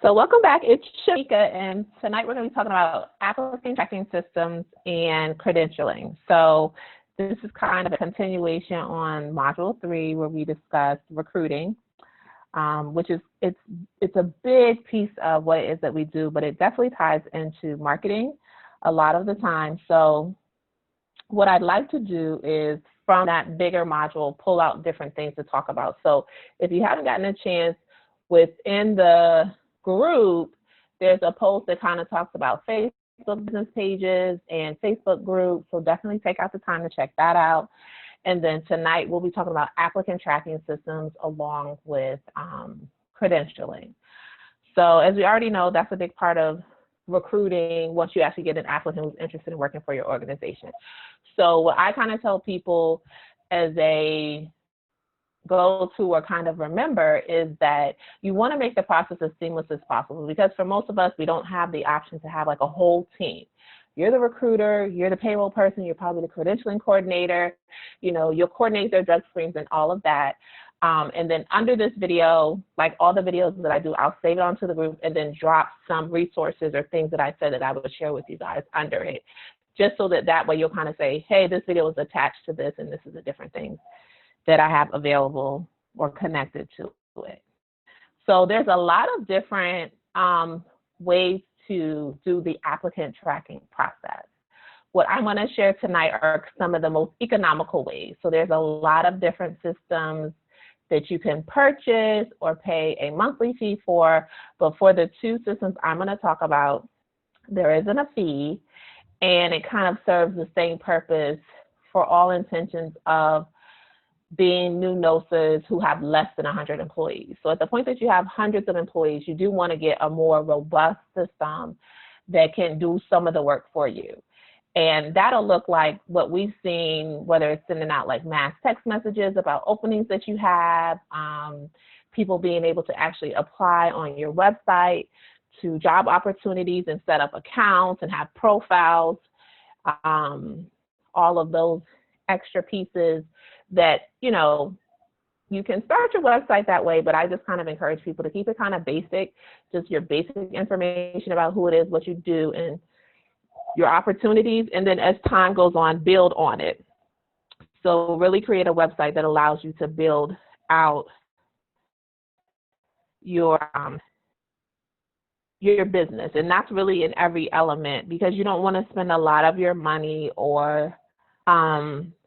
So welcome back. It's Shamika, and tonight we're going to be talking about applicant tracking systems and credentialing. So this is kind of a continuation on Module 3 where we discussed recruiting, which is it's a big piece of what it is that we do, but it definitely ties into marketing a lot of the time. So what I'd like to do is from that bigger module, pull out different things to talk about. So if you haven't gotten a chance within the group, there's a post that kind of talks about Facebook business pages and Facebook groups. So definitely take out the time to check that out. And then tonight we'll be talking about applicant tracking systems along with credentialing. So as we already know, that's a big part of recruiting once you actually get an applicant who's interested in working for your organization. So what I kind of tell people as a go-to or kind of remember is that you want to make the process as seamless as possible, because for most of us, we don't have the option to have like a whole team. You're the recruiter, you're the payroll person, you're probably the credentialing coordinator, you'll coordinate their drug screens and all of that. And then under this video, like all the videos that I do, I'll save it onto the group and then drop some resources or things that I said that I would share with you guys under it, just so that way you'll kind of say, hey, this video is attached to this and this is a different thing that I have available or connected to it. So there's a lot of different ways to do the applicant tracking process. What I'm going to share tonight are some of the most economical ways. So there's a lot of different systems that you can purchase or pay a monthly fee for, but for the two systems I'm going to talk about, there isn't a fee, and it kind of serves the same purpose for all intentions of being new NOSAs who have less than 100 employees. So at the point that you have hundreds of employees, you do want to get a more robust system that can do some of the work for you. And that'll look like what we've seen, whether it's sending out like mass text messages about openings that you have, people being able to actually apply on your website to job opportunities and set up accounts and have profiles, all of those extra pieces that, you can start your website that way, but I just kind of encourage people to keep it kind of basic, just your basic information about who it is, what you do, and your opportunities. And then as time goes on, build on it. So really create a website that allows you to build out your business. And that's really in every element, because you don't want to spend a lot of your money or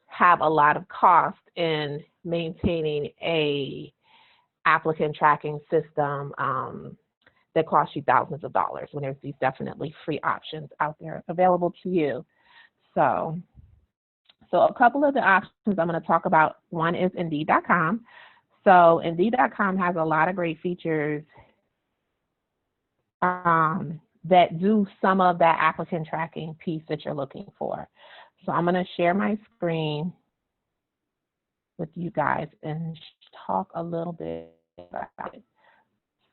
have a lot of cost in maintaining a applicant tracking system that costs you thousands of dollars when there's these definitely free options out there available to you. So a couple of the options I'm going to talk about, one is Indeed.com. So Indeed.com has a lot of great features that do some of that applicant tracking piece that you're looking for. So I'm going to share my screen with you guys and talk a little bit about it.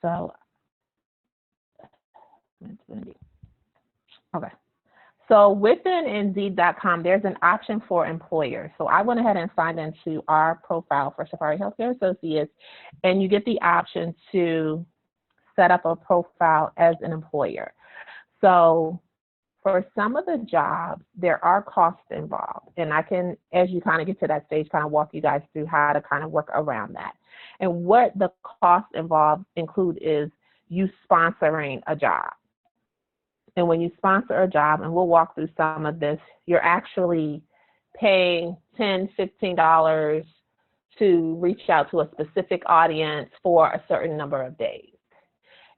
So, okay. So within Indeed.com, there's an option for employers. So I went ahead and signed into our profile for Safari Healthcare Associates, and you get the option to set up a profile as an employer. So for some of the jobs, there are costs involved, and I can, as you kind of get to that stage, kind of walk you guys through how to kind of work around that. And what the costs involved include is you sponsoring a job. And when you sponsor a job, and we'll walk through some of this, you're actually paying $10, $15 to reach out to a specific audience for a certain number of days.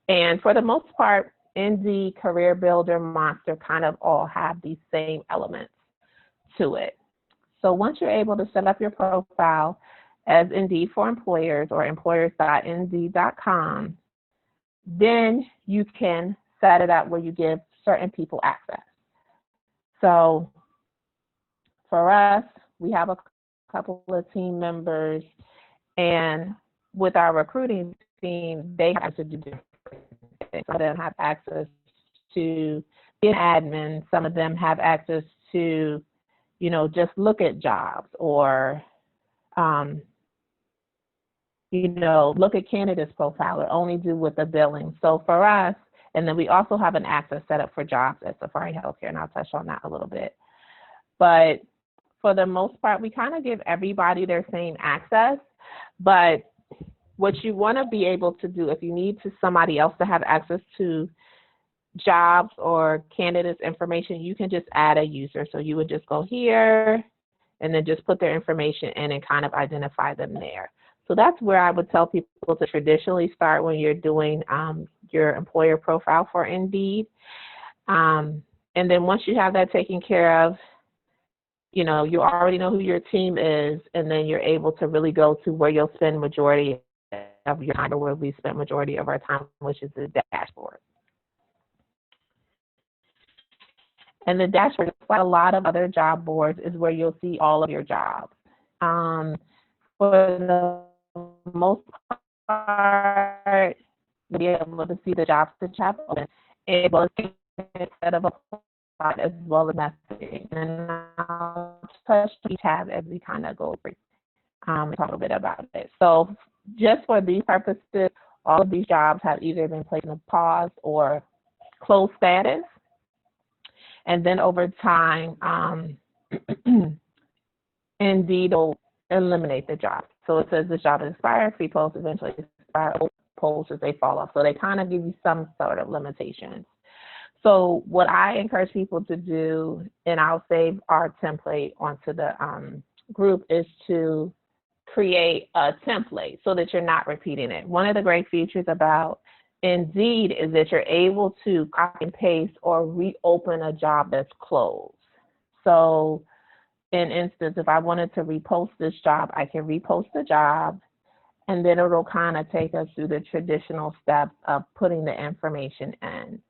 And for the most part, Indeed, Career Builder, Monster kind of all have these same elements to it. So once you're able to set up your profile as Indeed for Employers or employers.indeed.com, then you can set it up where you give certain people access. So for us, we have a couple of team members, and with our recruiting team, they have to do different things. Some of them have access to be an admin. Some of them have access to, just look at jobs or look at candidates' profile or only do with the billing. So for us, and then we also have an access set up for jobs at Safari Healthcare, and I'll touch on that a little bit. But for the most part, we kind of give everybody their same access. But what you want to be able to do, if you need somebody else to have access to jobs or candidates' information, you can just add a user. So you would just go here and then just put their information in and kind of identify them there. So that's where I would tell people to traditionally start when you're doing your employer profile for Indeed. And then once you have that taken care of, you already know who your team is, and then you're able to really go to where you'll spend majority of your time, or where we spend majority of our time, which is the dashboard. And the dashboard, like a lot of other job boards, is where you'll see all of your jobs. For the most part, you'll be able to see the jobs that you have open, as well as instead of a plot, as well as messaging. And I'll touch each tab as we kind of go through and talk a bit about it. So just for these purposes, all of these jobs have either been placed in a pause or closed status. And then over time, Indeed will eliminate the job. So it says this job is expired, free posts eventually expire, posts as they fall off. So they kind of give you some sort of limitations. So what I encourage people to do, and I'll save our template onto the group, is to create a template so that you're not repeating it. One of the great features about Indeed is that you're able to copy and paste or reopen a job that's closed. So in instance, if I wanted to repost this job, I can repost the job, and then it'll kind of take us through the traditional steps of putting the information in.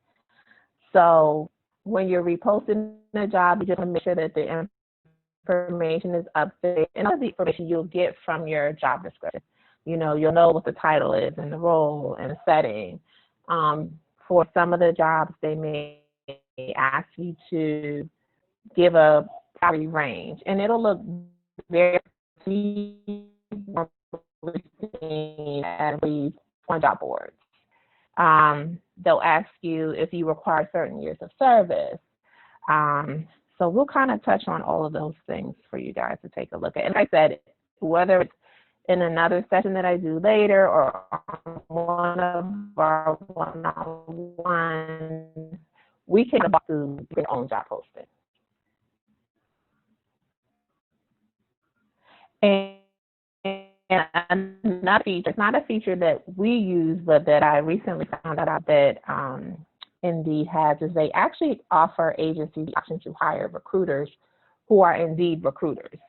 So when you're reposting the job, you just want to make sure that the information is up to date, and all the information you'll get from your job description. You'll know what the title is and the role and the setting. For some of the jobs, they may ask you to give a salary range, and it'll look very at least on job boards. They'll ask you if you require certain years of service. So we'll kind of touch on all of those things for you guys to take a look at. And like I said, whether it's in another session that I do later or on one of our one-on-ones, we can do your own job posting. And another feature, it's not a feature that we use, but that I recently found out that Indeed has, is they actually offer agencies the option to hire recruiters who are Indeed recruiters,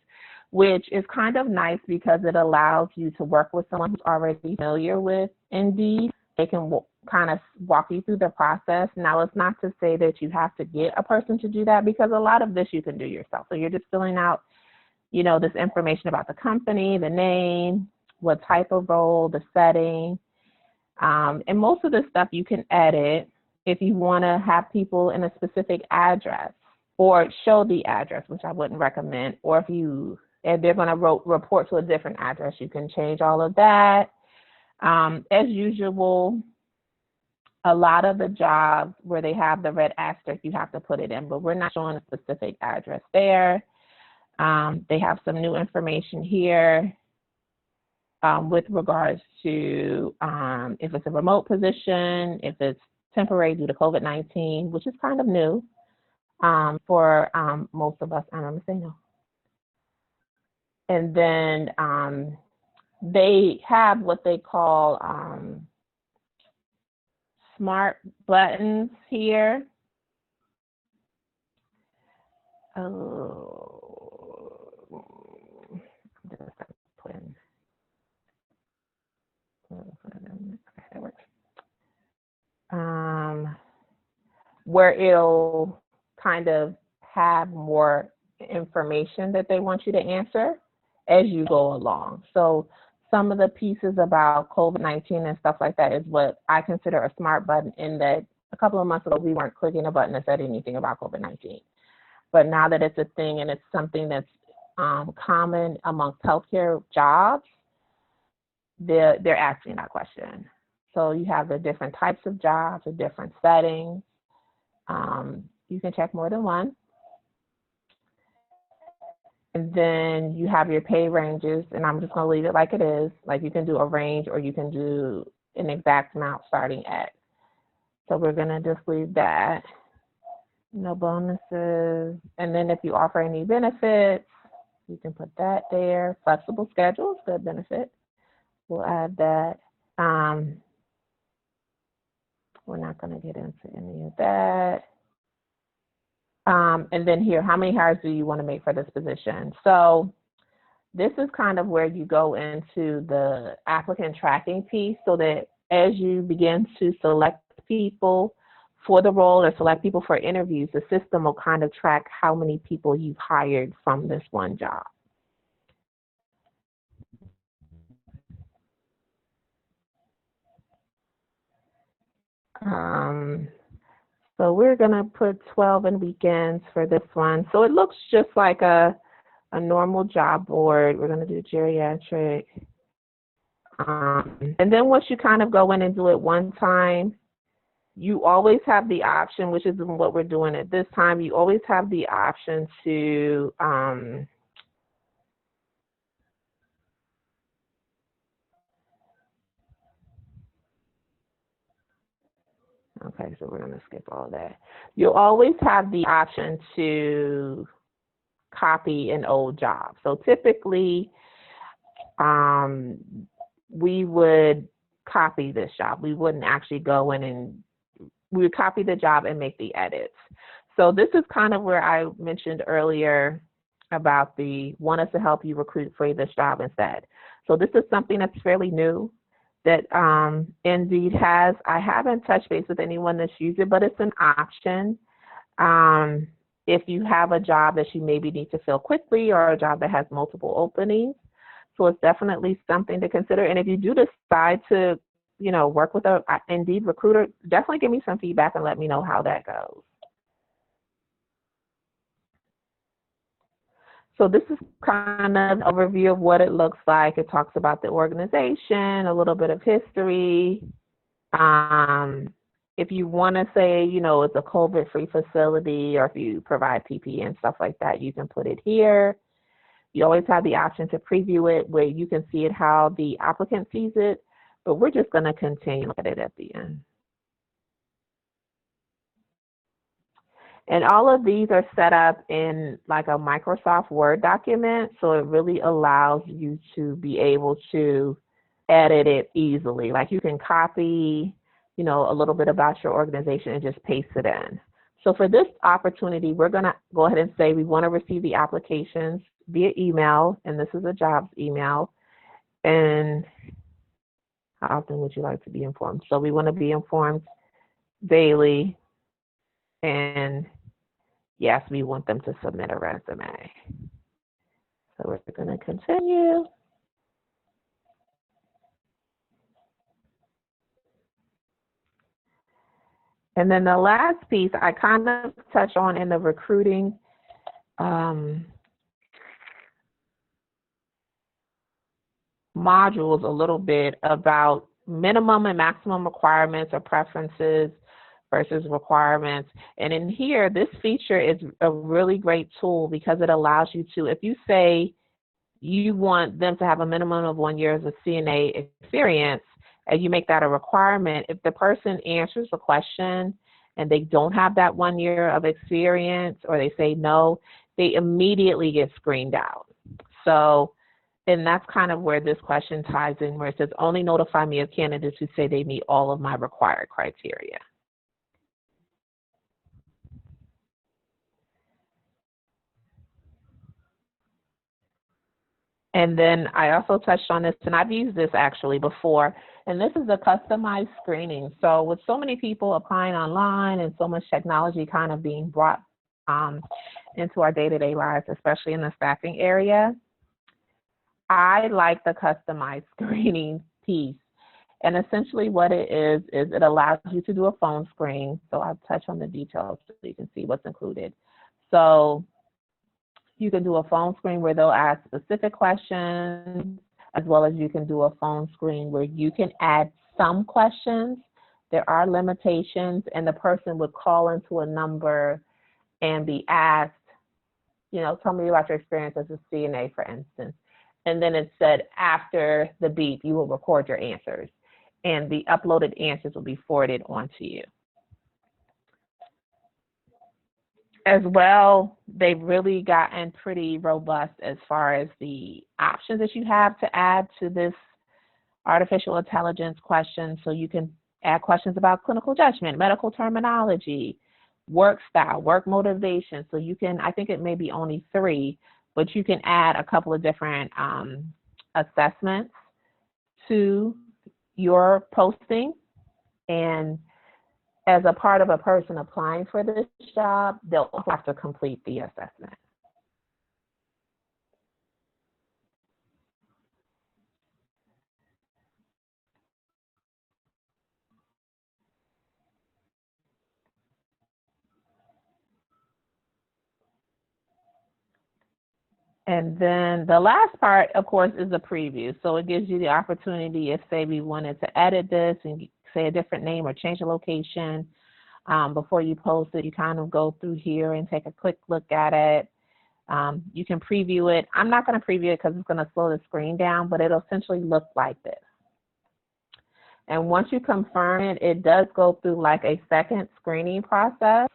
which is kind of nice because it allows you to work with someone who's already familiar with Indeed. They can kind of walk you through the process. Now, it's not to say that you have to get a person to do that, because a lot of this you can do yourself. So you're just filling out, this information about the company, the name, what type of role, the setting. And most of the stuff you can edit if you want to have people in a specific address or show the address, which I wouldn't recommend, or if they're going to report to a different address, you can change all of that. As usual, a lot of the jobs where they have the red asterisk, you have to put it in, but we're not showing a specific address there. They have some new information here with regards to if it's a remote position, if it's temporary due to COVID-19, which is kind of new for most of us. I'm going to say no. And then they have what they call smart buttons here. Where it'll kind of have more information that they want you to answer as you go along. So some of the pieces about COVID-19 and stuff like that is what I consider a smart button, in that a couple of months ago we weren't clicking a button that said anything about COVID-19. But now that it's a thing and it's something that's common amongst healthcare jobs, they're asking that question. So you have the different types of jobs, the different settings. You can check more than one. And then you have your pay ranges, and I'm just going to leave it like it is. Like you can do a range or you can do an exact amount starting at. So we're going to just leave that. No bonuses. And then if you offer any benefits, you can put that there. Flexible schedules, good benefit. We'll add that. We're not going to get into any of that. And then here, how many hires do you want to make for this position? So this is kind of where you go into the applicant tracking piece, so that as you begin to select people for the role or select people for interviews, the system will kind of track how many people you've hired from this one job. So we're going to put 12 in weekends for this one. So it looks just like a normal job board. We're going to do geriatric. And then once you kind of go in and do it one time, you always have the option, which is what we're doing at this time, you always have the option to okay, so we're going to skip all that. You'll always have the option to copy an old job. So typically, we would copy this job. We wouldn't actually go in and we would copy the job and make the edits. So this is kind of where I mentioned earlier about the want us to help you recruit for this job instead. So this is something that's fairly new that Indeed has. I haven't touched base with anyone that's used it, but it's an option. If you have a job that you maybe need to fill quickly or a job that has multiple openings. So it's definitely something to consider. And if you do decide to, you know, work with a Indeed recruiter, definitely give me some feedback and let me know how that goes. So this is kind of an overview of what it looks like. It talks about the organization, a little bit of history. If you want to say, you know, it's a COVID-free facility, or if you provide PPE and stuff like that, you can put it here. You always have the option to preview it where you can see it how the applicant sees it, but we're just going to continue at it at the end. And all of these are set up in like a Microsoft Word document, so it really allows you to be able to edit it easily. Like you can copy, you know, a little bit about your organization and just paste it in. So for this opportunity, we're going to go ahead and say we want to receive the applications via email, and this is a jobs email. And how often would you like to be informed? So we want to be informed daily, and yes, we want them to submit a resume. So we're going to continue. And then the last piece I kind of touched on in the recruiting modules a little bit about minimum and maximum requirements or preferences versus requirements. And in here, this feature is a really great tool because it allows you to, if you say you want them to have a minimum of 1 year of CNA experience, and you make that a requirement, if the person answers the question and they don't have that 1 year of experience, or they say no, they immediately get screened out. So, and that's kind of where this question ties in, where it says only notify me of candidates who say they meet all of my required criteria. And then I also touched on this, and I've used this actually before, and this is a customized screening. So with so many people applying online and so much technology kind of being brought into our day-to-day lives, especially in the staffing area, I like the customized screening piece. And essentially what it is it allows you to do a phone screen. So I'll touch on the details so you can see what's included. So you can do a phone screen where they'll ask specific questions as well as you can do a phone screen where you can add some questions. There are limitations, and the person would call into a number and be asked, tell me about your experience as a CNA, for instance. And then it said after the beep, you will record your answers, and the uploaded answers will be forwarded on to you. As well, they've really gotten pretty robust as far as the options that you have to add to this artificial intelligence question. So you can add questions about clinical judgment, medical terminology, work style, work motivation. So you can, I think it may be only 3, but you can add a couple of different assessments to your posting. And as a part of a person applying for this job, they'll have to complete the assessment. And then the last part, of course, is a preview. So it gives you the opportunity if, say, we wanted to edit this and say a different name or change the location before you post it, you kind of go through here and take a quick look at it. You can preview it. I'm not going to preview it because it's going to slow the screen down, but it'll essentially look like this. And once you confirm it, it does go through like a second screening process,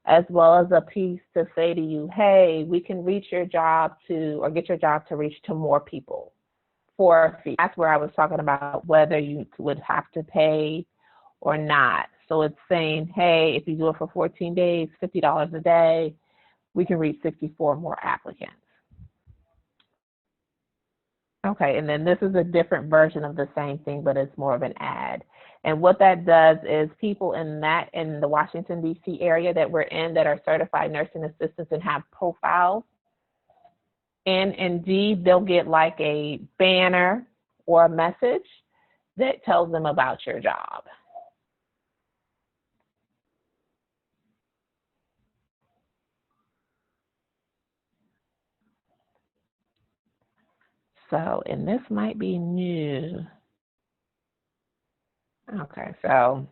as well as a piece to say to you, hey, we can reach your job to, or get your job to reach to more people for a fee. That's where I was talking about whether you would have to pay or not. So it's saying, hey, if you do it for 14 days, $50 a day, we can reach 64 more applicants. Okay, and then this is a different version of the same thing, but it's more of an ad. And what that does is people in the Washington, D.C. area that we're in that are certified nursing assistants and have profiles, and Indeed, they'll get like a banner or a message that tells them about your job. So, and this might be new. Okay, so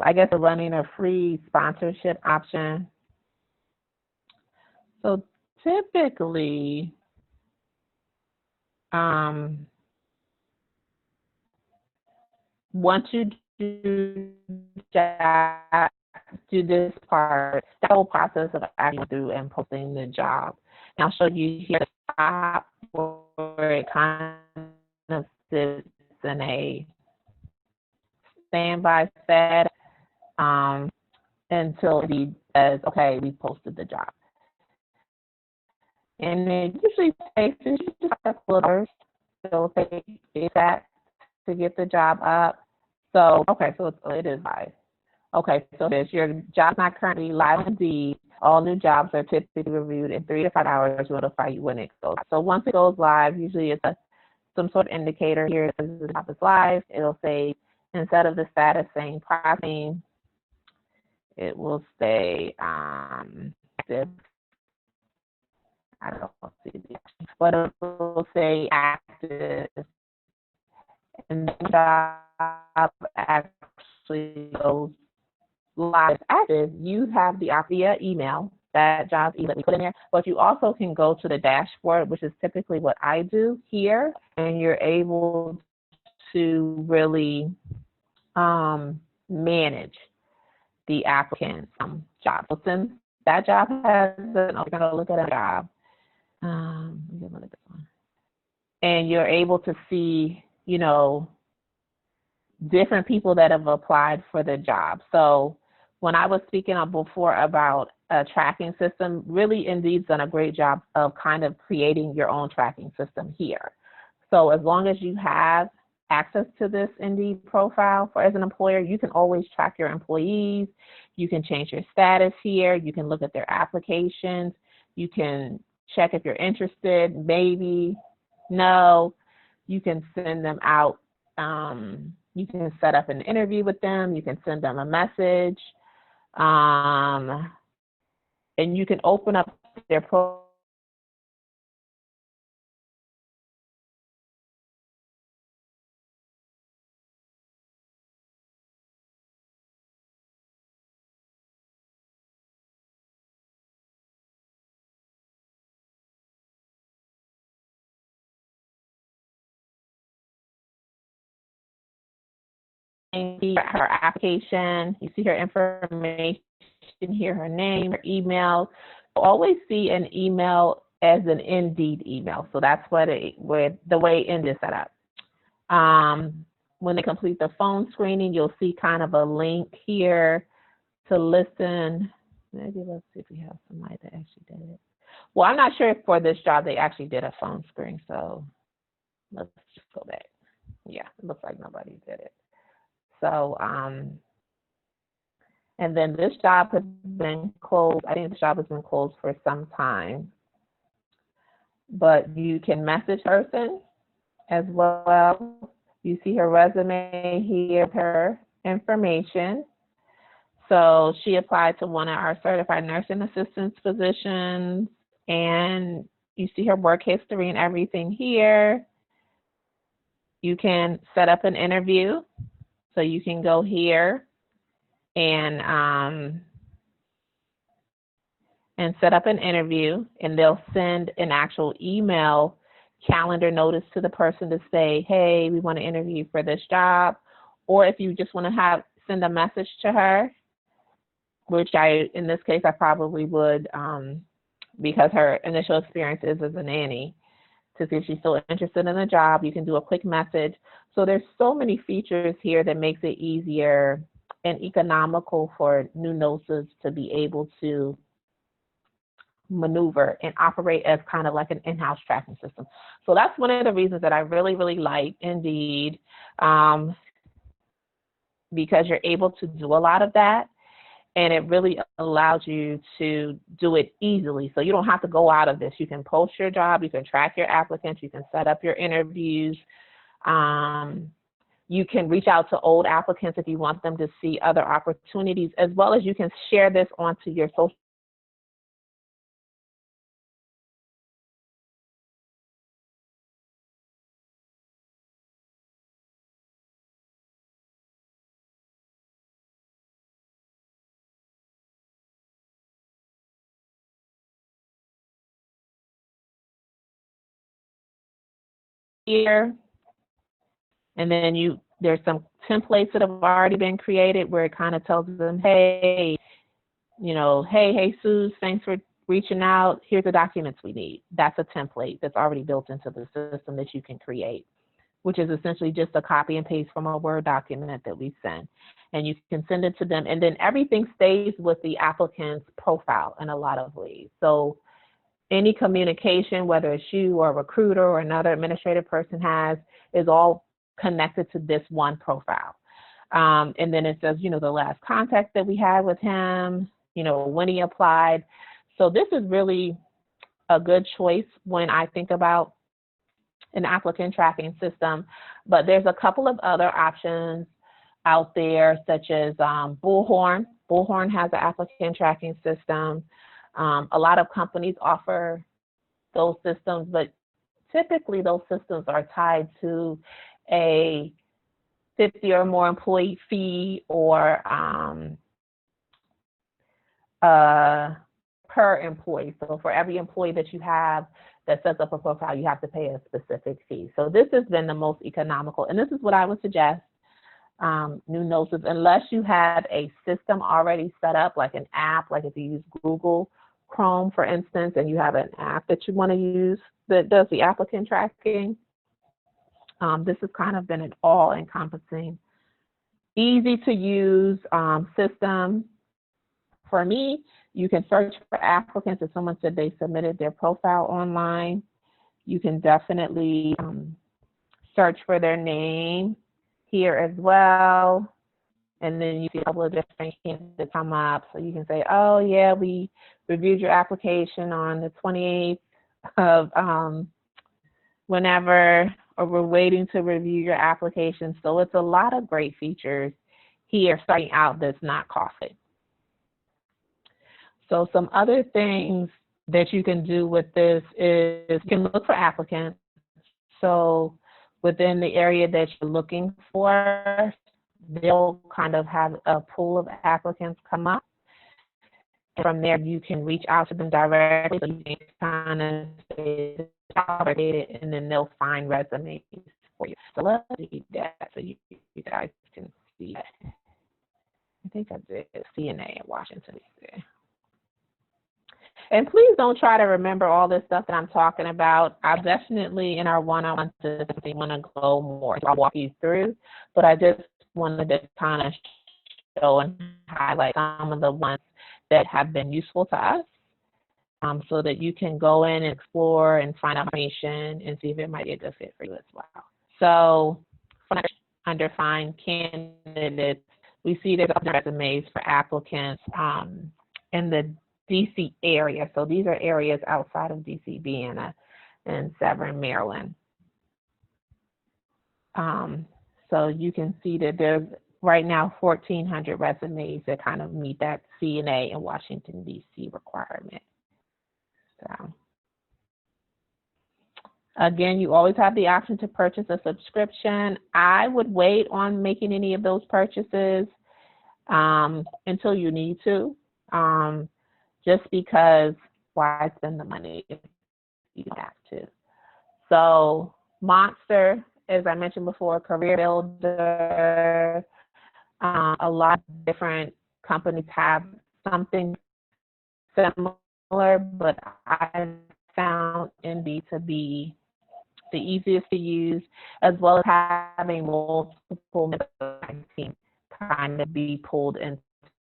I guess we're running a free sponsorship option. So typically, once you do this part, the whole process of actually through and posting the job. And I'll show you here at the top where it kind of sits in a standby set until it says, okay, we posted the job. And it usually takes just a couple of hours. It'll take that to get the job up. So, okay, so it is live. Okay, so if your job's not currently live on Indeed, all new jobs are typically reviewed in 3 to 5 hours to notify you when it goes. So once it goes live, usually it's some sort of indicator here that says the job is live. It'll say, instead of the status saying processing, it will say active. I don't see the action, but it will say active, and the job actually goes live active. You have the via email, that job email we put in there, but you also can go to the dashboard, which is typically what I do here, and you're able to really manage the applicant's job. So since that job has we're going to look at a job. And you're able to see, different people that have applied for the job. So when I was speaking before about a tracking system, really Indeed's done a great job of kind of creating your own tracking system here. So as long as you have access to this Indeed profile as an employer, you can always track your employees. You can change your status here. You can look at their applications. You can check if you're interested, maybe, no. You can send them out. You can set up an interview with them. You can send them a message. And you can open up their profile. Her application, you see her information here, her name, her email. You'll always see an email as an Indeed email. So that's the way Indeed is set up. When they complete the phone screening, you'll see kind of a link here to listen. Maybe let's see if we have somebody that actually did it. Well, I'm not sure if for this job they actually did a phone screen, so let's just go back. Yeah, it looks like nobody did it. So, and then this job has been closed. I think this job has been closed for some time. But you can message person as well. You see her resume here, her information. So she applied to one of our certified nursing assistants positions, and you see her work history and everything here. You can set up an interview. So you can go here and set up an interview, and they'll send an actual email calendar notice to the person to say, hey, we want to interview you for this job. Or if you just want to send a message to her, which in this case, I probably would, because her initial experience is as a nanny, to see if she's still interested in the job. You can do a quick message. So there's so many features here that makes it easier and economical for new nurses to be able to maneuver and operate as kind of like an in-house tracking system. So that's one of the reasons that I really, really like Indeed, because you're able to do a lot of that, and it really allows you to do it easily. So you don't have to go out of this. You can post your job, you can track your applicants, you can set up your interviews. You can reach out to old applicants if you want them to see other opportunities, as well as you can share this onto your social here. And then there's some templates that have already been created where it kind of tells them, hey, hey, Jesus, thanks for reaching out. Here's the documents we need. That's a template that's already built into the system that you can create, which is essentially just a copy and paste from a Word document that we send. And you can send it to them. And then everything stays with the applicant's profile in a lot of ways. So any communication, whether it's you or a recruiter or another administrative person has, is all connected to this one profile. And then it says, the last contact that we had with him, when he applied. So this is really a good choice when I think about an applicant tracking system. But there's a couple of other options out there, such as Bullhorn. Bullhorn has an applicant tracking system. A lot of companies offer those systems, but typically those systems are tied to a 50 or more employee fee or per employee. So for every employee that you have that sets up a profile, you have to pay a specific fee. So this has been the most economical, and this is what I would suggest new nurses, unless you have a system already set up, like an app, like if you use Google Chrome, for instance, and you have an app that you want to use that does the applicant tracking. This has kind of been an all-encompassing, easy to use system. For me, you can search for applicants. If someone said they submitted their profile online, you can definitely search for their name here as well. And then you see a couple of different candidates that come up. So you can say, oh, yeah, we reviewed your application on the 28th of whenever or we're waiting to review your application. So it's a lot of great features here starting out that's not costly. So some other things that you can do with this is you can look for applicants. So within the area that you're looking for, they'll kind of have a pool of applicants come up. And from there, you can reach out to them directly. So you can kind of say, and then they'll find resumes for you. So let's do that so you guys can see that. I think I did CNA in Washington, D.C. And please don't try to remember all this stuff that I'm talking about. I definitely, in our one-on-one system, want to go more. So I'll walk you through, but I just wanted to kind of show and highlight some of the ones that have been useful to us, so that you can go in and explore and find out information and see if it might be a good fit for you as well. So under find candidates, we see there's other resumes for applicants in the DC area. So these are areas outside of DC, Vienna, and Severn, Maryland. So you can see that there's right now 1,400 resumes that kind of meet that CNA and Washington, DC requirement. So again, you always have the option to purchase a subscription. I would wait on making any of those purchases until you need to. Just because why spend the money if you don't have to? So Monster, as I mentioned before, Career Builder, a lot of different companies have something similar, but I found Indeed to be the easiest to use, as well as having multiple teams kind of be pulled into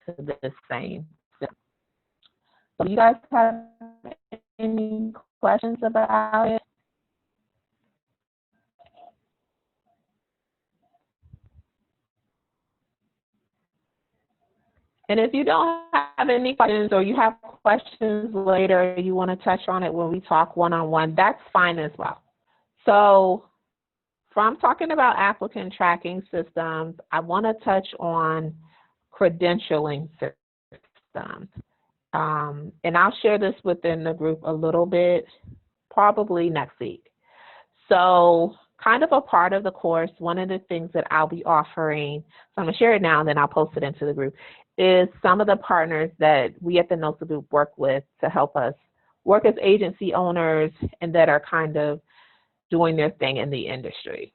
the same system. So you guys have any questions about it? And if you don't have any questions or you have questions later, you want to touch on it when we talk one-on-one, that's fine as well. So from talking about applicant tracking systems, I want to touch on credentialing systems. And I'll share this within the group a little bit, probably next week. So kind of a part of the course, one of the things that I'll be offering, so I'm going to share it now and then I'll post it into the group, is some of the partners that we at the NOSA group work with to help us work as agency owners and that are kind of doing their thing in the industry.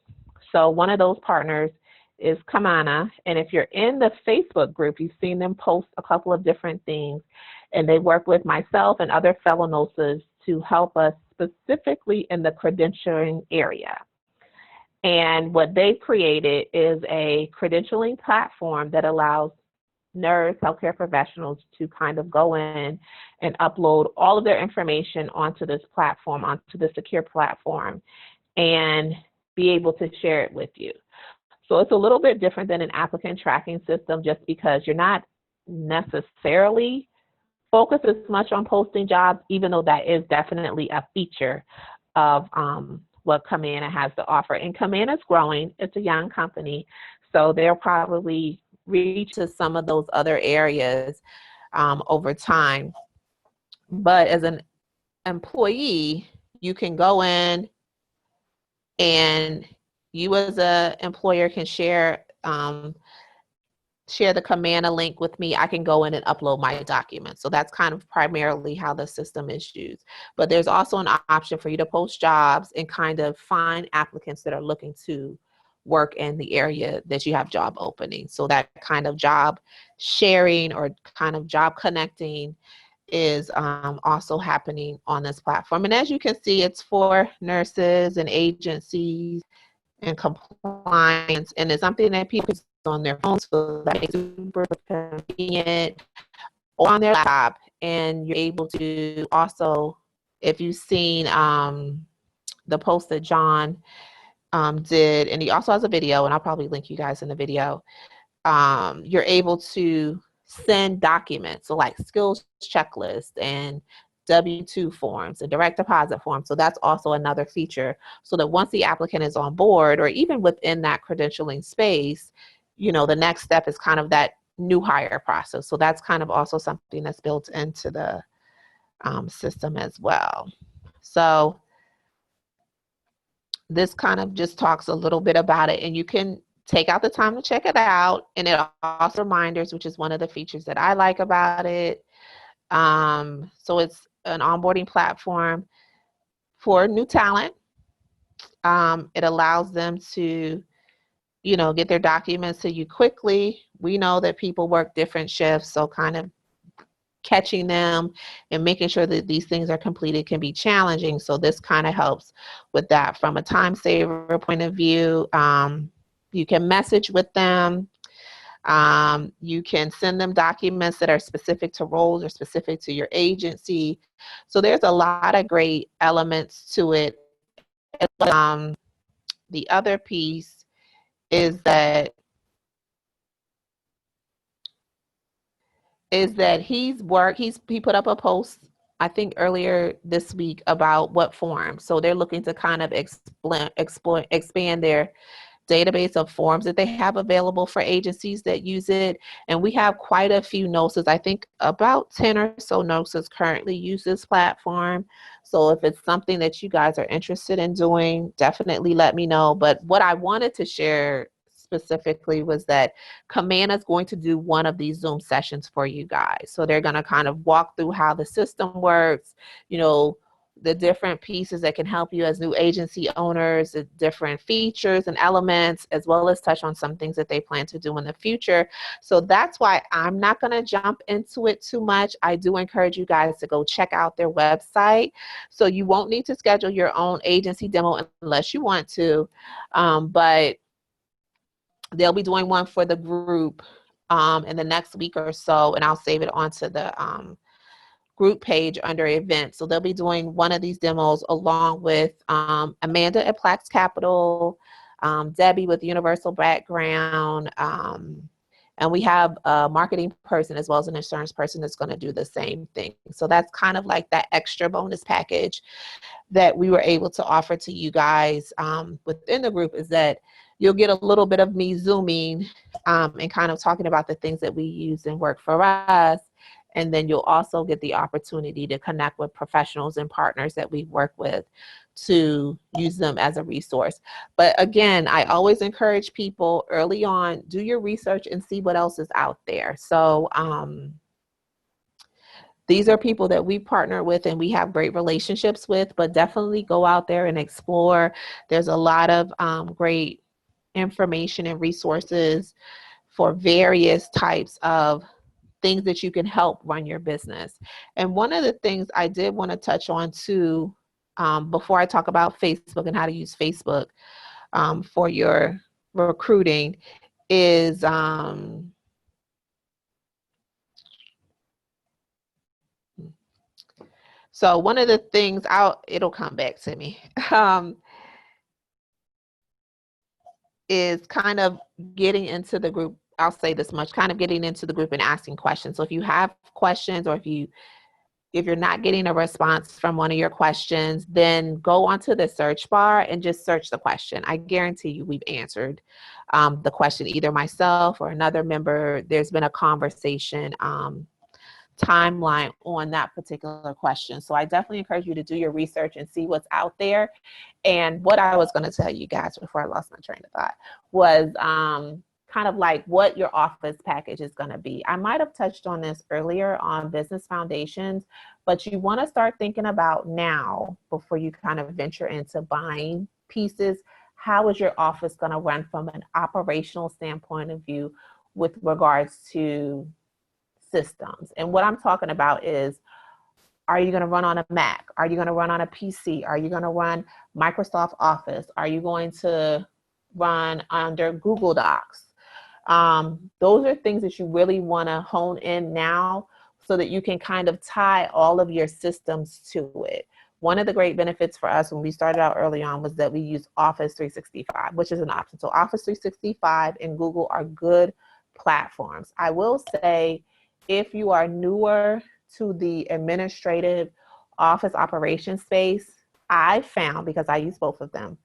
So one of those partners is Kamana, and if you're in the Facebook group, you've seen them post a couple of different things, and they work with myself and other fellow NOSAs to help us specifically in the credentialing area. And what they've created is a credentialing platform that allows nurse, healthcare professionals to kind of go in and upload all of their information onto this platform, onto the secure platform, and be able to share it with you. So it's a little bit different than an applicant tracking system just because you're not necessarily focused as much on posting jobs, even though that is definitely a feature of what Kamana has to offer. And Kamana's growing. It's a young company, so they'll probably reach to some of those other areas over time. But as an employee, you can go in and you as an employer can share the Kamana link with me. I can go in and upload my documents. So that's kind of primarily how the system is used. But there's also an option for you to post jobs and kind of find applicants that are looking to work in the area that you have job openings. So that kind of job sharing or kind of job connecting is also happening on this platform. And as you can see, it's for nurses and agencies and compliance, and it's something that people can do on their phones, so that makes it super convenient, or on their laptop. And you're able to also, if you've seen the post that John did, and he also has a video, and I'll probably link you guys in the video, you're able to send documents, so like skills checklists and W-2 forms, and direct deposit forms. So that's also another feature, so that once the applicant is on board, or even within that credentialing space, you know, the next step is kind of that new hire process. So that's kind of also something that's built into the system as well. So this kind of just talks a little bit about it, and you can take out the time to check it out. And it also reminders, which is one of the features that I like about it. So it's an onboarding platform for new talent. It allows them to, you know, get their documents to you quickly. We know that people work different shifts, so kind of catching them and making sure that these things are completed can be challenging. So this kind of helps with that from a time saver point of view. You can message with them. You can send them documents that are specific to roles or specific to your agency. So there's a lot of great elements to it. The other piece is that he put up a post, I think earlier this week, about what forms. So they're looking to kind of expand their database of forms that they have available for agencies that use it. And we have quite a few nurses. I think about 10 or so nurses currently use this platform. So if it's something that you guys are interested in doing, definitely let me know. But what I wanted to share specifically was that Kamana is going to do one of these Zoom sessions for you guys. So they're going to kind of walk through how the system works, you know, the different pieces that can help you as new agency owners, the different features and elements, as well as touch on some things that they plan to do in the future. So that's why I'm not going to jump into it too much. I do encourage you guys to go check out their website. So you won't need to schedule your own agency demo unless you want to, but they'll be doing one for the group in the next week or so, and I'll save it onto the group page under events. So they'll be doing one of these demos along with Amanda at Plax Capital, Debbie with Universal Background, and we have a marketing person as well as an insurance person that's going to do the same thing. So that's kind of like that extra bonus package that we were able to offer to you guys within the group, is that you'll get a little bit of me zooming and kind of talking about the things that we use and work for us. And then you'll also get the opportunity to connect with professionals and partners that we work with to use them as a resource. But again, I always encourage people early on, do your research and see what else is out there. So these are people that we partner with and we have great relationships with, but definitely go out there and explore. There's a lot of great information and resources for various types of things that you can help run your business. And one of the things I did want to touch on too, before I talk about Facebook and how to use Facebook for your recruiting, is so one of the things, it'll come back to me, is kind of getting into the group. I'll say this much, kind of getting into the group and asking questions. So if you have questions, or if you're not getting a response from one of your questions, then go onto the search bar and just search the question. I guarantee you we've answered the question, either myself or another member. There's been a conversation timeline on that particular question. So I definitely encourage you to do your research and see what's out there. And what I was going to tell you guys before I lost my train of thought was kind of like what your office package is going to be. I might have touched on this earlier on business foundations, but you want to start thinking about now, before you kind of venture into buying pieces, how is your office going to run from an operational standpoint of view with regards to systems. And what I'm talking about is, are you going to run on a Mac? Are you going to run on a PC? Are you going to run Microsoft Office? Are you going to run under Google Docs? Those are things that you really want to hone in now, so that you can kind of tie all of your systems to it. One of the great benefits for us when we started out early on was that we use Office 365, which is an option. So Office 365 and Google are good platforms. I will say, if you are newer to the administrative office operations space, I found, because I use both of them,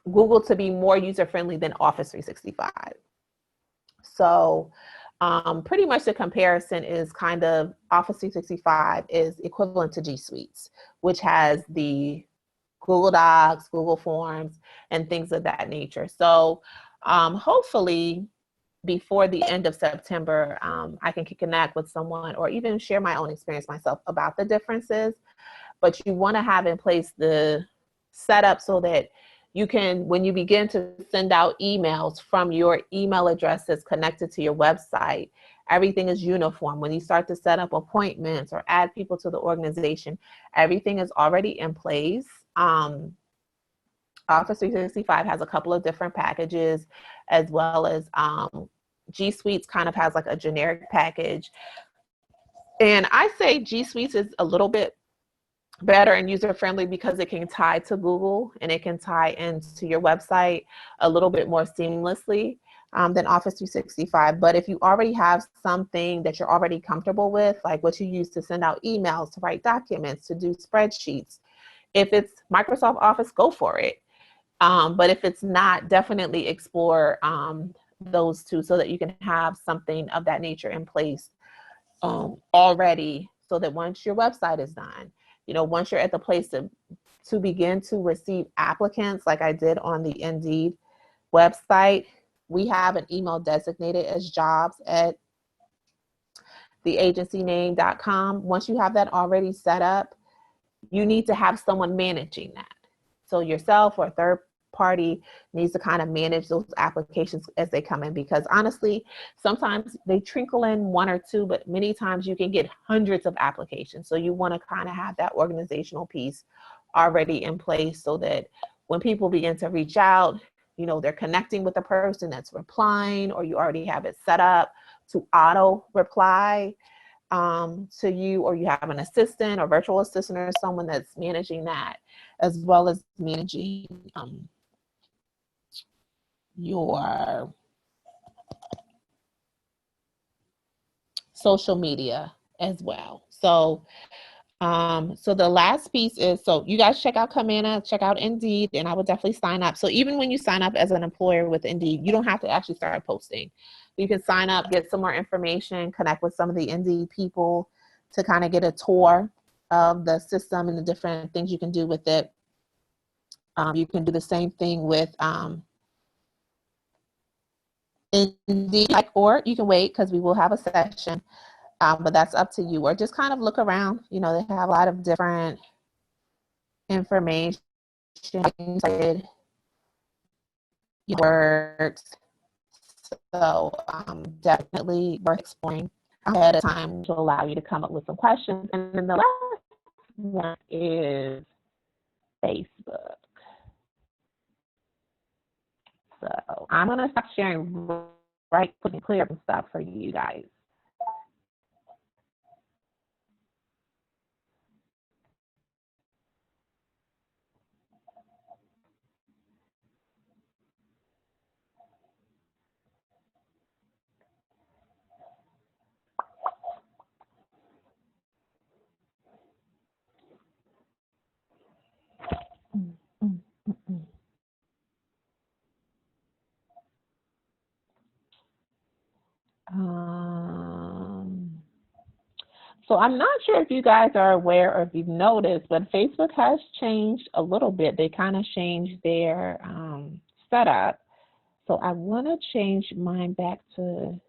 Google to be more user-friendly than Office 365. So pretty much the comparison is kind of Office 365 is equivalent to G Suites, which has the Google Docs, Google Forms, and things of that nature. So hopefully before the end of September, I can connect with someone or even share my own experience myself about the differences. But you want to have in place the setup so that you can, when you begin to send out emails from your email address that's connected to your website, everything is uniform. When you start to set up appointments or add people to the organization, everything is already in place. Office 365 has a couple of different packages, as well as G Suites kind of has like a generic package. And I say G Suites is a little bit better and user-friendly because it can tie to Google and it can tie into your website a little bit more seamlessly than Office 365. But if you already have something that you're already comfortable with, like what you use to send out emails, to write documents, to do spreadsheets, if it's Microsoft Office, go for it. But if it's not, definitely explore those two so that you can have something of that nature in place already, so that once your website is done, you know, once you're at the place to begin to receive applicants, like I did on the Indeed website, we have an email designated as jobs@theagencyname.com. Once you have that already set up, you need to have someone managing that. So yourself or a third party needs to kind of manage those applications as they come in, because honestly, sometimes they trickle in one or two, but many times you can get hundreds of applications. So you want to kind of have that organizational piece already in place so that when people begin to reach out, you know, they're connecting with the person that's replying, or you already have it set up to auto reply to you, or you have an assistant or virtual assistant or someone that's managing that, as well as managing your social media as well. So so the last piece is, so you guys check out Kamana, check out Indeed, and I would definitely sign up. So even when you sign up as an employer with Indeed, you don't have to actually start posting. You can sign up, get some more information, connect with some of the Indeed people to kind of get a tour of the system and the different things you can do with it. You can do the same thing with Indeed, or you can wait because we will have a session, but that's up to you. Or just kind of look around. You know, they have a lot of different information, words. So definitely worth exploring ahead of time to allow you to come up with some questions. And then the last one is Facebook. So I'm going to stop sharing right quick and clear some stuff for you guys. So I'm not sure if you guys are aware or if you've noticed, but Facebook has changed a little bit. They kind of changed their setup. So I want to change mine back to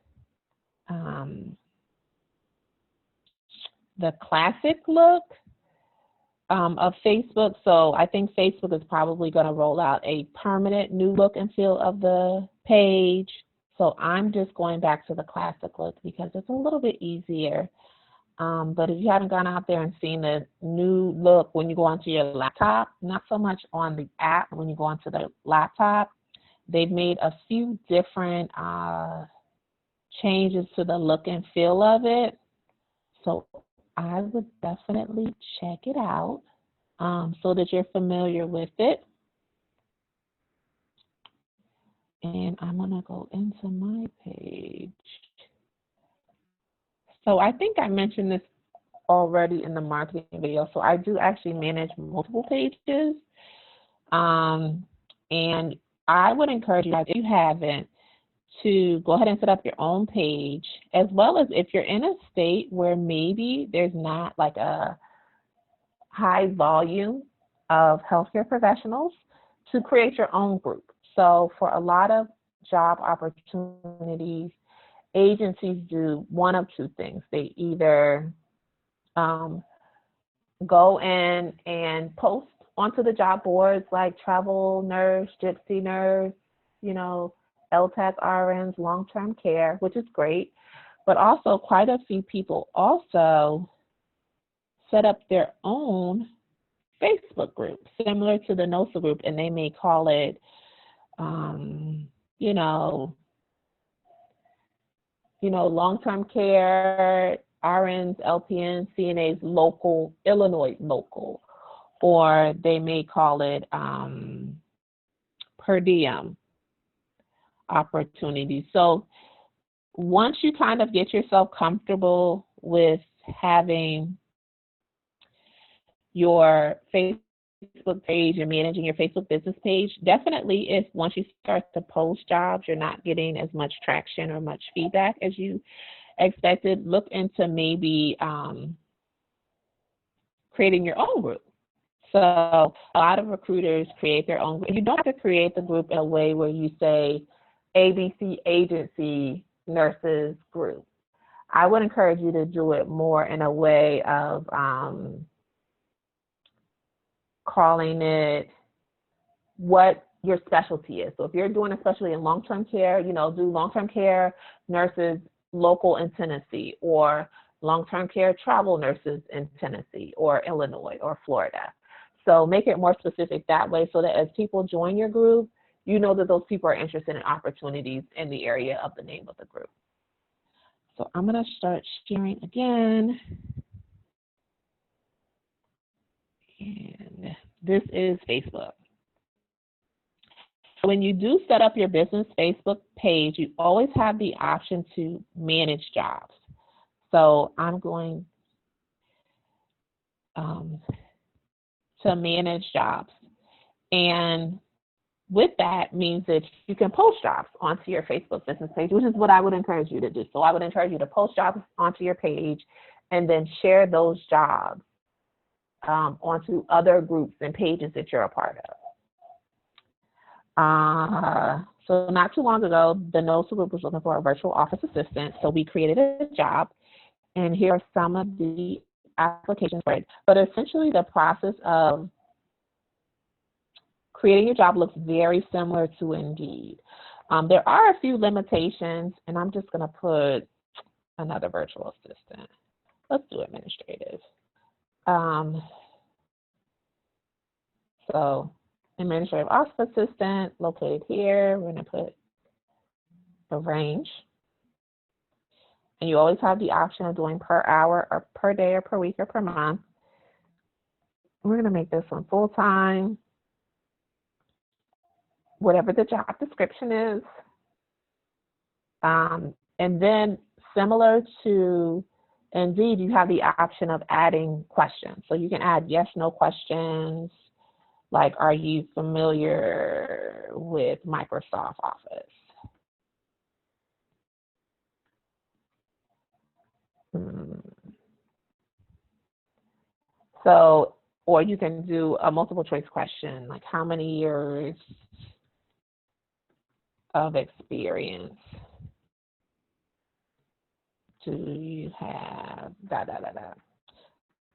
the classic look of Facebook. So I think Facebook is probably going to roll out a permanent new look and feel of the page. So I'm just going back to the classic look because it's a little bit easier. But if you haven't gone out there and seen the new look when you go onto your laptop, not so much on the app, when you go onto the laptop, they've made a few different changes to the look and feel of it. So I would definitely check it out so that you're familiar with it. And I'm going to go into my page. So I think I mentioned this already in the marketing video. So I do actually manage multiple pages. And I would encourage you guys, if you haven't, to go ahead and set up your own page, as well as if you're in a state where maybe there's not like a high volume of healthcare professionals, to create your own group. So for a lot of job opportunities, agencies do one of two things. They either go in and post onto the job boards like travel nurse, gypsy nurse, you know, LTAC RNs, long-term care, which is great. But also quite a few people also set up their own Facebook group, similar to the NOSA group, and they may call it, you know, long-term care, RNs, LPNs, CNAs, local, Illinois local, or they may call it per diem opportunities. So once you kind of get yourself comfortable with having your Facebook page and managing your Facebook business page, definitely if once you start to post jobs, you're not getting as much traction or much feedback as you expected, look into maybe creating your own group. So a lot of recruiters create their own group. You don't have to create the group in a way where you say ABC Agency Nurses Group. I would encourage you to do it more in a way of calling it what your specialty is. So if you're doing especially in long-term care, do long-term care nurses local in Tennessee, or long-term care travel nurses in Tennessee or Illinois or Florida. So make it more specific that way, so that as people join your group, you know that those people are interested in opportunities in the area of the name of the group. So I'm going to start sharing again. And this is Facebook. When you do set up your business Facebook page, you always have the option to manage jobs. So I'm going to manage jobs. And with that means that you can post jobs onto your Facebook business page, which is what I would encourage you to do. So I would encourage you to post jobs onto your page and then share those jobs onto other groups and pages that you're a part of. So not too long ago, the NOSA group was looking for a virtual office assistant. So we created a job, and here are some of the applications for it. But essentially the process of creating your job looks very similar to Indeed. There are a few limitations, and I'm just going to put another virtual assistant. Let's do administrative. So administrative office assistant located here. We're going to put the range. And you always have the option of doing per hour or per day or per week or per month. We're going to make this one full-time, whatever the job description is. And then similar to Indeed, you have the option of adding questions. So you can add yes, no questions, like are you familiar with Microsoft Office? So, or you can do a multiple choice question, like how many years of experience do you have? I'm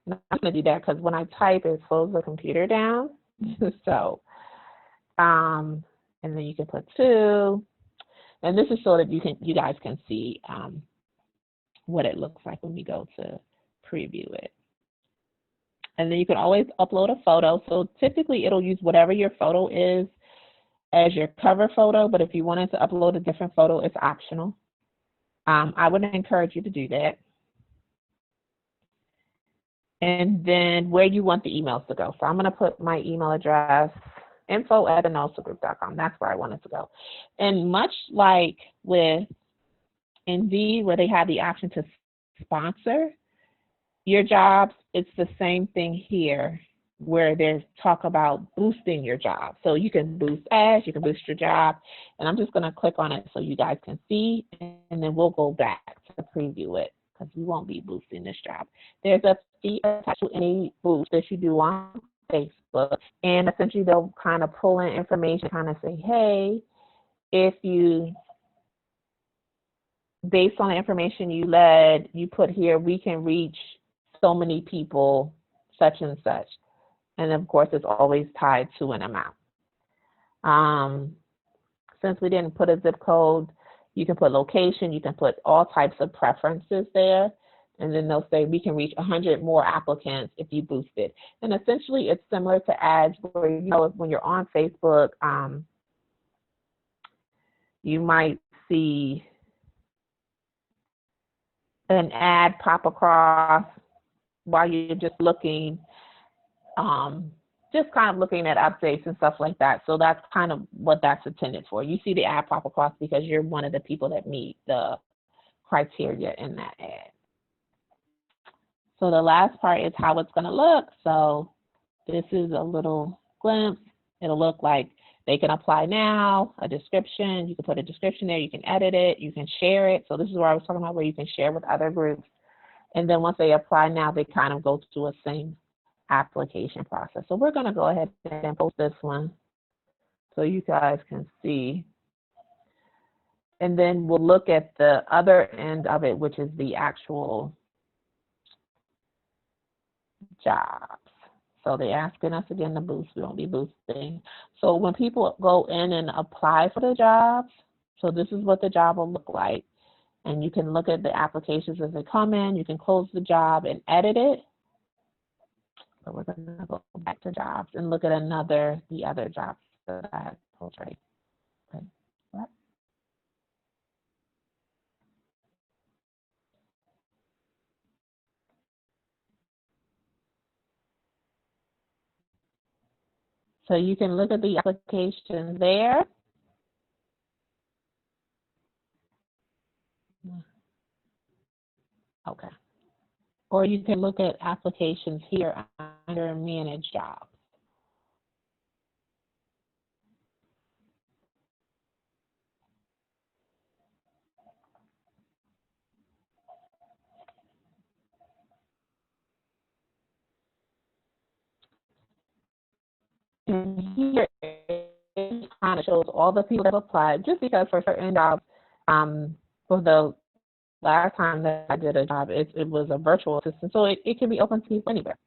not going to do that because when I type, it slows the computer down. So, and then you can put 2. And this is so that you guys can see what it looks like when we go to preview it. And then you can always upload a photo. So typically it'll use whatever your photo is as your cover photo, but if you wanted to upload a different photo, it's optional. I would encourage you to do that. And then where you want the emails to go. So I'm going to put my email address, info@thenosagroup.com. That's where I want it to go. And much like with Indeed, where they have the option to sponsor, your jobs, it's the same thing here where there's talk about boosting your job. So you can boost ads, you can boost your job, and I'm just going to click on it so you guys can see, and then we'll go back to preview it because we won't be boosting this job. There's a fee attached to any boost that you do on Facebook, and essentially they'll kind of pull in information, kind of say, hey, if you, based on the information you put here, we can reach so many people, such and such. And of course, it's always tied to an amount. Since we didn't put a zip code, you can put location, you can put all types of preferences there. And then they'll say, we can reach 100 more applicants if you boost it. And essentially, it's similar to ads where, you know, when you're on Facebook, you might see an ad pop across while you're just looking, just kind of looking at updates and stuff like that. So that's kind of what that's intended for. You see the ad pop across because you're one of the people that meet the criteria in that ad. So the last part is how it's going to look. So this is a little glimpse. It'll look like they can apply now, a description. You can put a description there. You can edit it. You can share it. So this is where I was talking about where you can share with other groups. And then once they apply now, they kind of go through a same application process. So we're going to go ahead and post this one so you guys can see. And then we'll look at the other end of it, which is the actual jobs. So they're asking us again to boost. We won't be boosting. So when people go in and apply for the jobs, so this is what the job will look like. And you can look at the applications as they come in. You can close the job and edit it. So we're going to go back to jobs and look at the other jobs that I had portrayed. Okay. Yep. So you can look at the applications there. Okay. Or you can look at applications here under Manage Jobs. And here it kind of shows all the people that applied, just because for certain jobs, for the last time that I did a job, it was a virtual assistant, so it can be open to people anywhere.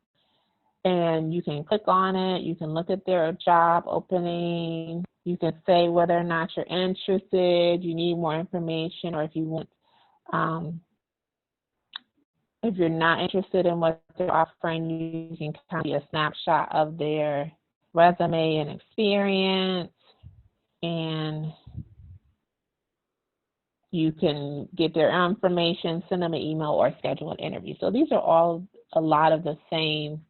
And you can click on it, you can look at their job opening, you can say whether or not you're interested, you need more information, or if you want, if you're not interested in what they're offering, you can kind of see a snapshot of their resume and experience, and you can get their information, send them an email, or schedule an interview. So these are all a lot of the same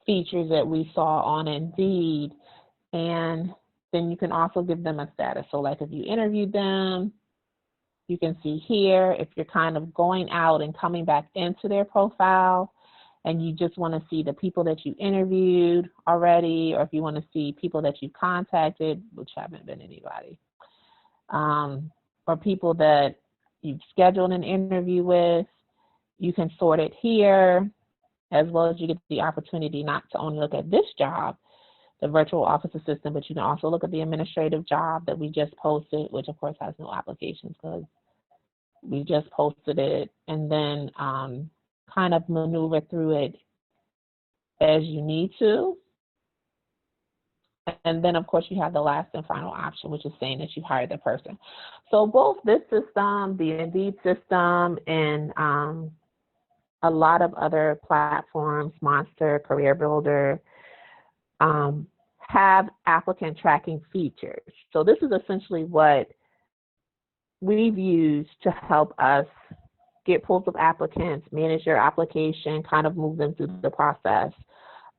features that we saw on Indeed. And then you can also give them a status. So like if you interviewed them, you can see here if you're kind of going out and coming back into their profile and you just want to see the people that you interviewed already, or if you want to see people that you contacted, which haven't been anybody, or people that you've scheduled an interview with, you can sort it here, as well as you get the opportunity not to only look at this job, the virtual office assistant, but you can also look at the administrative job that we just posted, which of course has no applications because we just posted it, and then kind of maneuver through it as you need to. And then, of course, you have the last and final option, which is saying that you hired the person. So both this system, the Indeed system, and a lot of other platforms, Monster, Career Builder, have applicant tracking features. So this is essentially what we've used to help us get pools of applicants, manage their application, kind of move them through the process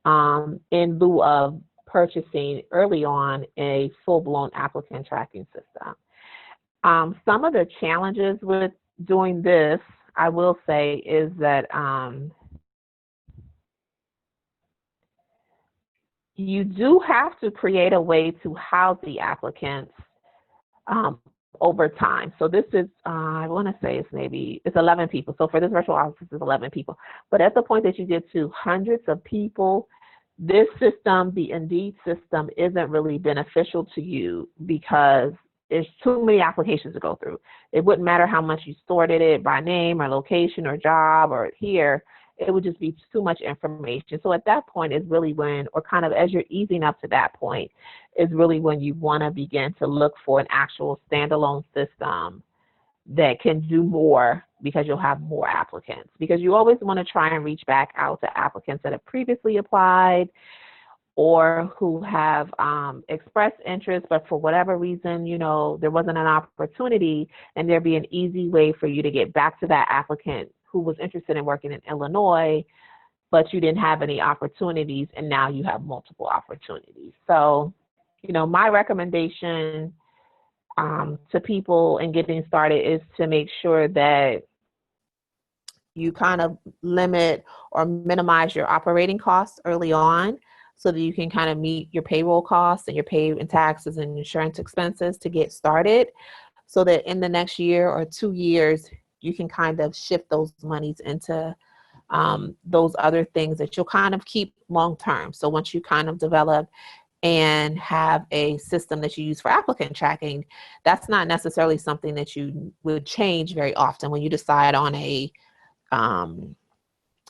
in lieu of purchasing early on a full-blown applicant tracking system. Some of the challenges with doing this, I will say is that you do have to create a way to house the applicants over time. So this is, I want to say it's 11 people. So for this virtual office, it's 11 people. But at the point that you get to hundreds of people, this system, the Indeed system, isn't really beneficial to you because there's too many applications to go through. It wouldn't matter how much you sorted it by name or location or job or here. It would just be too much information. So at that point is really when, or kind of as you're easing up to that point, is really when you want to begin to look for an actual standalone system that can do more because you'll have more applicants. Because you always want to try and reach back out to applicants that have previously applied or who have expressed interest, but for whatever reason, you know, there wasn't an opportunity, and there'd be an easy way for you to get back to that applicant who was interested in working in Illinois, but you didn't have any opportunities, and now you have multiple opportunities. So, you know, my recommendation to people in getting started is to make sure that you kind of limit or minimize your operating costs early on so that you can kind of meet your payroll costs and your pay and taxes and insurance expenses to get started, so that in the next year or 2 years, you can kind of shift those monies into those other things that you'll kind of keep long term. So once you kind of develop and have a system that you use for applicant tracking, that's not necessarily something that you would change very often. When you decide on a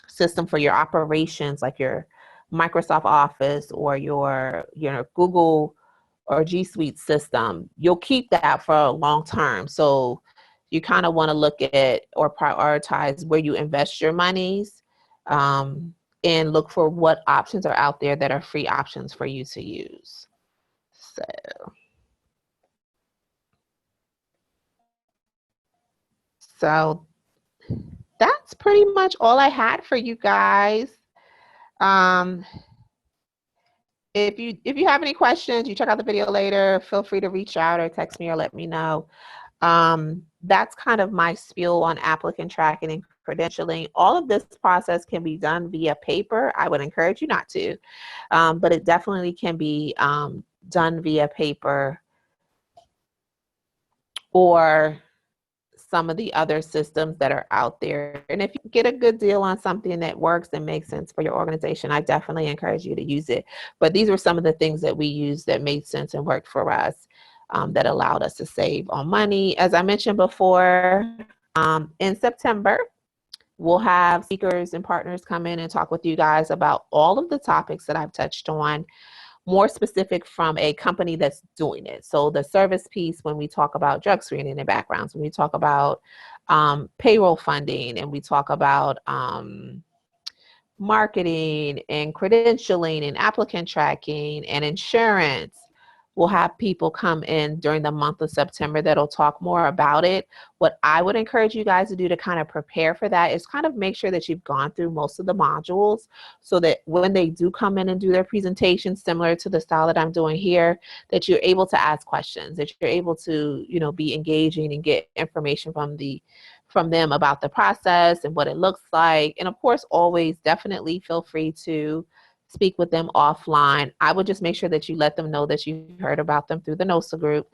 system for your operations, like your Microsoft Office or your Google or G Suite system, you'll keep that for a long term. So you kind of want to look at or prioritize where you invest your monies, and look for what options are out there that are free options for you to use. So that's pretty much all I had for you guys. If you have any questions, you check out the video later, feel free to reach out or text me or let me know. That's kind of my spiel on applicant tracking and credentialing. All of this process can be done via paper. I would encourage you not to, but it definitely can be done via paper or some of the other systems that are out there. And if you get a good deal on something that works and makes sense for your organization, I definitely encourage you to use it. But these were some of the things that we used that made sense and worked for us, that allowed us to save on money. As I mentioned before, in September, we'll have speakers and partners come in and talk with you guys about all of the topics that I've touched on, more specific from a company that's doing it. So the service piece, when we talk about drug screening and backgrounds, when we talk about payroll funding, and we talk about marketing and credentialing and applicant tracking and insurance, we'll have people come in during the month of September that'll talk more about it. What I would encourage you guys to do to kind of prepare for that is kind of make sure that you've gone through most of the modules, so that when they do come in and do their presentation, similar to the style that I'm doing here, that you're able to ask questions, that you're able to, you know, be engaging and get information from them about the process and what it looks like. And of course, always definitely feel free to speak with them offline. I would just make sure that you let them know that you heard about them through the NOSA group,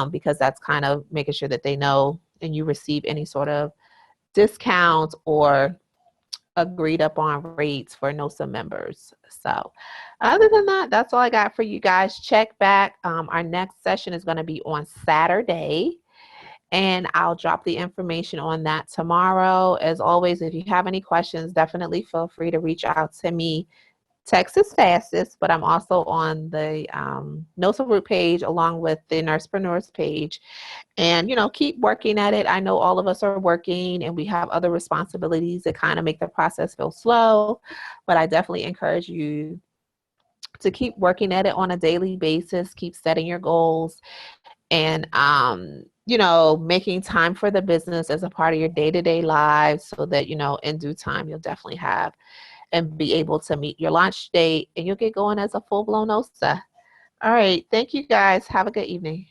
because that's kind of making sure that they know and you receive any sort of discounts or agreed upon rates for NOSA members. So other than that, that's all I got for you guys. Check back. Our next session is going to be on Saturday, and I'll drop the information on that tomorrow. As always, if you have any questions, definitely feel free to reach out to me. Text is fastest, but I'm also on the NOSA group page along with the Nursepreneurs page. And, you know, keep working at it. I know all of us are working and we have other responsibilities that kind of make the process feel slow, but I definitely encourage you to keep working at it on a daily basis, keep setting your goals, and, you know, making time for the business as a part of your day-to-day lives, so that, you know, in due time, you'll definitely have and be able to meet your launch date, and you'll get going as a full-blown OSA. All right. Thank you guys. Have a good evening.